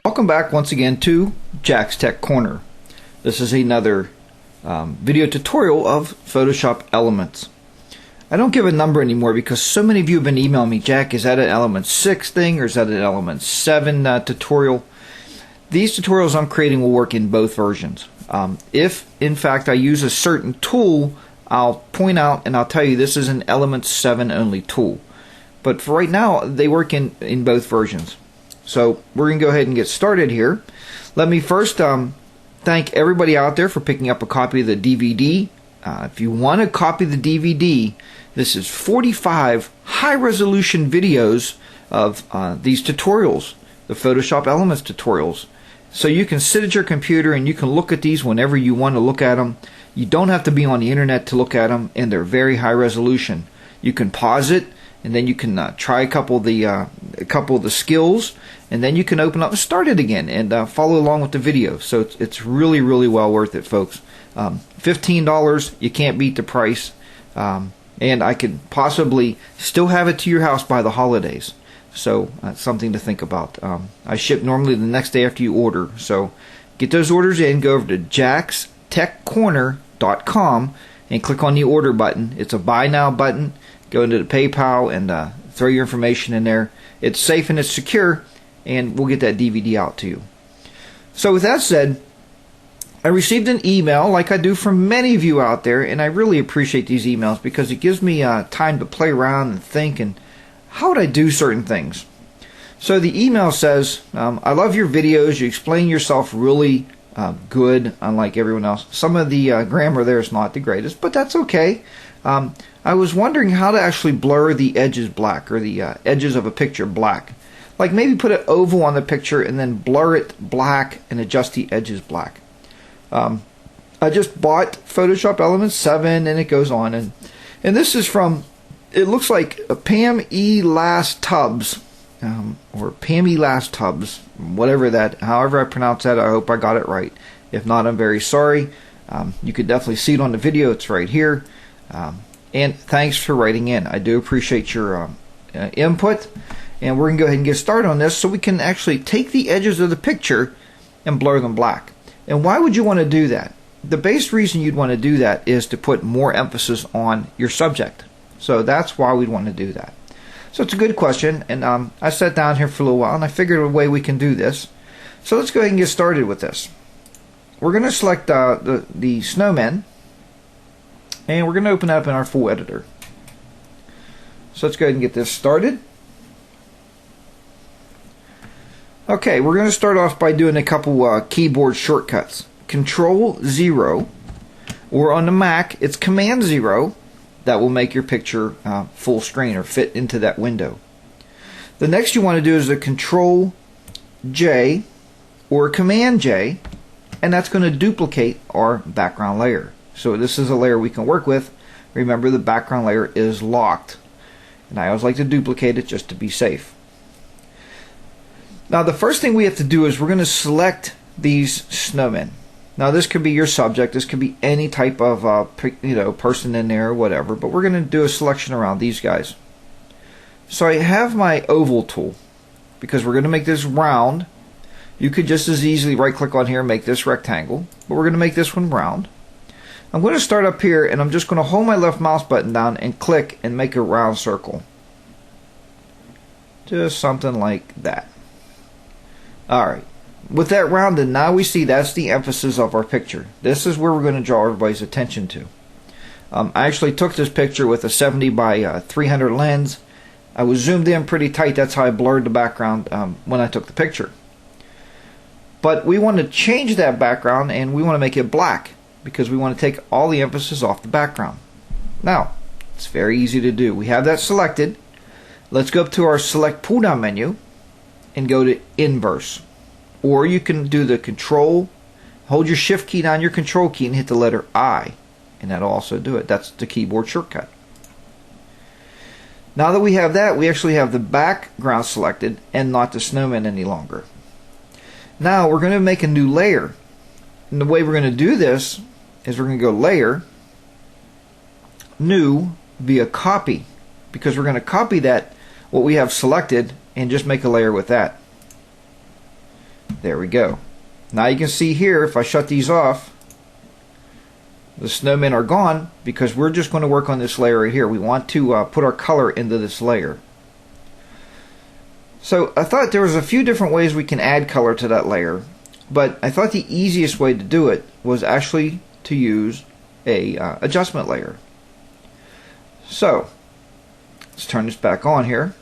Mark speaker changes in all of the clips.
Speaker 1: Welcome back once again to Jack's Tech Corner. This is another video tutorial of Photoshop Elements. I don't give a number anymore because so many of you have been emailing me, Jack, is that an Element 6 thing or is that an Element 7 tutorial? These tutorials I'm creating will work in both versions. If, in fact, I use a certain tool, I'll point out and I'll tell you this is an Element 7 only tool. But for right now, they work in both versions. So we're going to go ahead and get started here. Let me first thank everybody out there for picking up a copy of the DVD. If you want to copy the DVD, this is 45 high-resolution videos of these tutorials, the Photoshop Elements tutorials. So you can sit at your computer and you can look at these whenever you want to look at them. You don't have to be on the internet to look at them, and they're very high resolution. You can pause it, and then you can try a couple of the skills, and then you can open up and start it again and follow along with the video. So it's really, really well worth it, folks. $15, you can't beat the price, and I could possibly still have it to your house by the holidays. So that's something to think about. I ship normally the next day after you order. So get those orders in, go over to jackstechcorner.com and click on the order button. It's a buy now button. Go into the PayPal and throw your information in there. It's safe and it's secure, and we'll get that DVD out to you. So with that said, I received an email like I do from many of you out there, and I really appreciate these emails because it gives me time to play around and think and how would I do certain things. So the email says, I love your videos. You explain yourself really good, unlike everyone else. Some of the grammar there is not the greatest, but that's okay. I was wondering how to actually blur the edges black, or the edges of a picture black. Like maybe put an oval on the picture and then blur it black and adjust the edges black. I just bought Photoshop Elements 7 and it goes on. And this is from, it looks like a Pam E. Last Tubbs, or Pam E. Last Tubbs, whatever that, however I pronounce that, I hope I got it right. If not, I'm very sorry. You could definitely see it on the video, it's right here. And thanks for writing in. I do appreciate your input. And we're going to go ahead and get started on this so we can actually take the edges of the picture and blur them black. And why would you want to do that? The base reason you'd want to do that is to put more emphasis on your subject. So that's why we'd want to do that. So it's a good question, and I sat down here for a little while and I figured a way we can do this. So let's go ahead and get started with this. We're going to select the snowmen, and we're going to open up in our full editor. So let's go ahead and get this started. Okay, we're going to start off by doing a couple keyboard shortcuts. Control 0, or on the Mac, it's Command 0. That will make your picture full screen or fit into that window. The next you want to do is a Control J or Command J, and that's going to duplicate our background layer. So this is a layer we can work with. Remember, the background layer is locked, and I always like to duplicate it just to be safe. Now the first thing we have to do is we're going to select these snowmen. Now this could be your subject, this could be any type of person in there or whatever, but we're going to do a selection around these guys. So I have my oval tool because we're going to make this round. You could just as easily right click on here and make this rectangle, but we're going to make this one round. I'm going to start up here and I'm just going to hold my left mouse button down and click and make a round circle. Just something like that. Alright, with that rounded, now we see that's the emphasis of our picture. This is where we're going to draw everybody's attention to. I actually took this picture with a 70 by 300 lens. I was zoomed in pretty tight, that's how I blurred the background when I took the picture. But we want to change that background and we want to make it black because we want to take all the emphasis off the background. Now, it's very easy to do. We have that selected. Let's go up to our select pull down menu and go to inverse, or you can do the control, hold your shift key down your control key and hit the letter I, and that'll also do it. That's the keyboard shortcut. Now that we have that, we actually have the background selected and not the snowman any longer. Now we're going to make a new layer, and the way we're going to do this is we're going to go layer, new via copy, because we're going to copy that, what we have selected, and just make a layer with that. There we go. Now you can see here, if I shut these off, the snowmen are gone, because we're just going to work on this layer right here. We want to put our color into this layer. So I thought there was a few different ways we can add color to that layer, but I thought the easiest way to do it was actually to use a adjustment layer. So let's turn this back on here.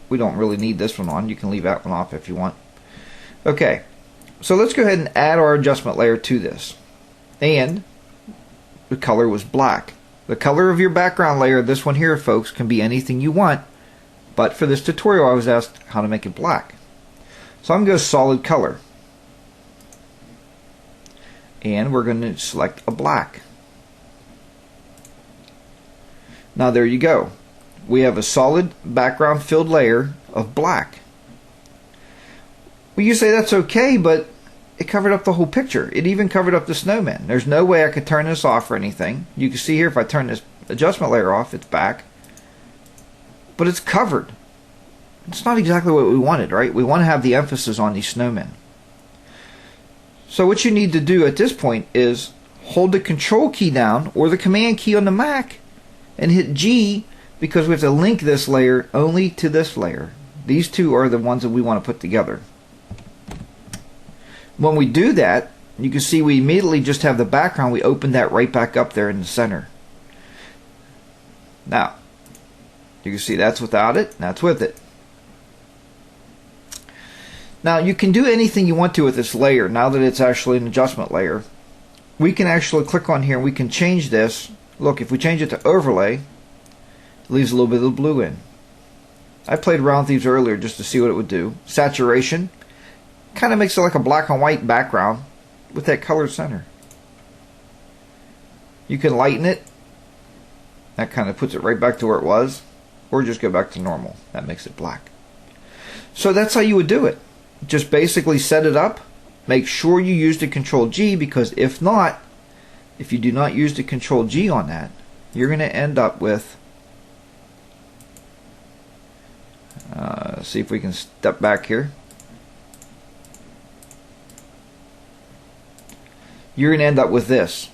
Speaker 1: We don't really need this one on. You can leave that one off if you want. Okay, so let's go ahead and add our adjustment layer to this. And the color was black. The color of your background layer, this one here, folks, can be anything you want. But for this tutorial, I was asked how to make it black. So I'm going to go solid color. And we're going to select a black. Now there you go. We have a solid background filled layer of black. Well, you say that's okay, but it covered up the whole picture. It even covered up the snowman. There's no way I could turn this off or anything. You can see here, if I turn this adjustment layer off, it's back. But it's covered. It's not exactly what we wanted, right? We want to have the emphasis on these snowmen. So what you need to do at this point is hold the control key down or the command key on the Mac and hit G, because we have to link this layer only to this layer. These two are the ones that we want to put together. When we do that, you can see we immediately just have the background. We open that right back up there in the center. Now you can see that's without it, that's with it. Now you can do anything you want to with this layer. Now that it's actually an adjustment layer, we can actually click on here and we can change this. Look, if we change it to overlay, it leaves a little bit of the blue in. I played around with these earlier just to see what it would do. Saturation kind of makes it like a black and white background with that colored center. You can lighten it. That kind of puts it right back to where it was. Or just go back to normal. That makes it black. So that's how you would do it. Just basically set it up. Make sure you use the Control G, because if not, if you do not use the Control G on that, you're going to end up with, see if we can step back here. You're going to end up with this,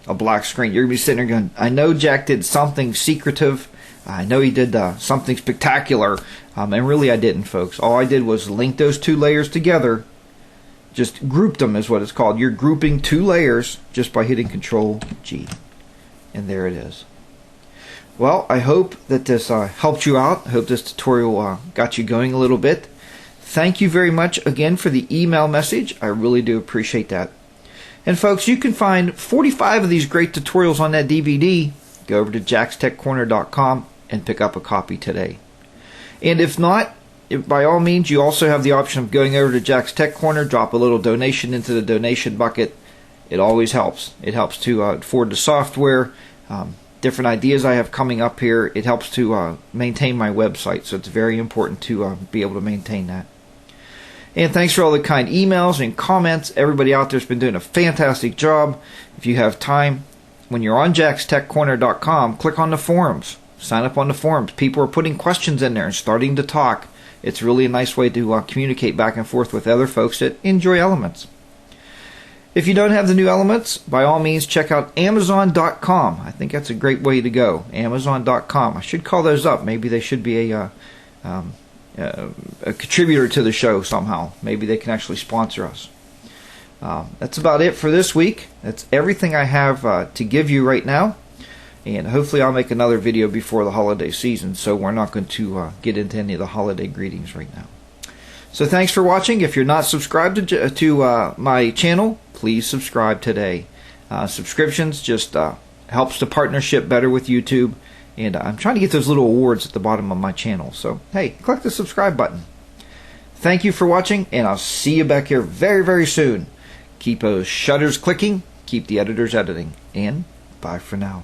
Speaker 1: a black screen. You're going to be sitting there going, I know Jack did something secretive. I know he did something spectacular, and really I didn't, folks. All I did was link those two layers together, just grouped them is what it's called. You're grouping two layers just by hitting Control G, and there it is. Well, I hope that this helped you out. I hope this tutorial got you going a little bit. Thank you very much again for the email message. I really do appreciate that. And folks, you can find 45 of these great tutorials on that DVD. Go over to jackstechcorner.com and pick up a copy today. And if not, by all means, you also have the option of going over to Jack's Tech Corner, drop a little donation into the donation bucket. It always helps. It helps to afford the software, different ideas I have coming up here. It helps to maintain my website, so it's very important to be able to maintain that. And thanks for all the kind emails and comments. Everybody out there has been doing a fantastic job. If you have time, when you're on jackstechcorner.com, click on the forums. Sign up on the forums. People are putting questions in there and starting to talk. It's really a nice way to communicate back and forth with other folks that enjoy Elements. If you don't have the new Elements, by all means check out Amazon.com. I think that's a great way to go. Amazon.com. I should call those up. Maybe they should be a contributor to the show somehow. Maybe they can actually sponsor us. That's about it for this week. That's everything I have to give you right now. And hopefully I'll make another video before the holiday season, so we're not going to get into any of the holiday greetings right now. So thanks for watching. If you're not subscribed to my channel, please subscribe today. Subscriptions just helps the partnership better with YouTube. And I'm trying to get those little awards at the bottom of my channel. So, hey, click the subscribe button. Thank you for watching, and I'll see you back here very, very soon. Keep those shutters clicking, keep the editors editing, and bye for now.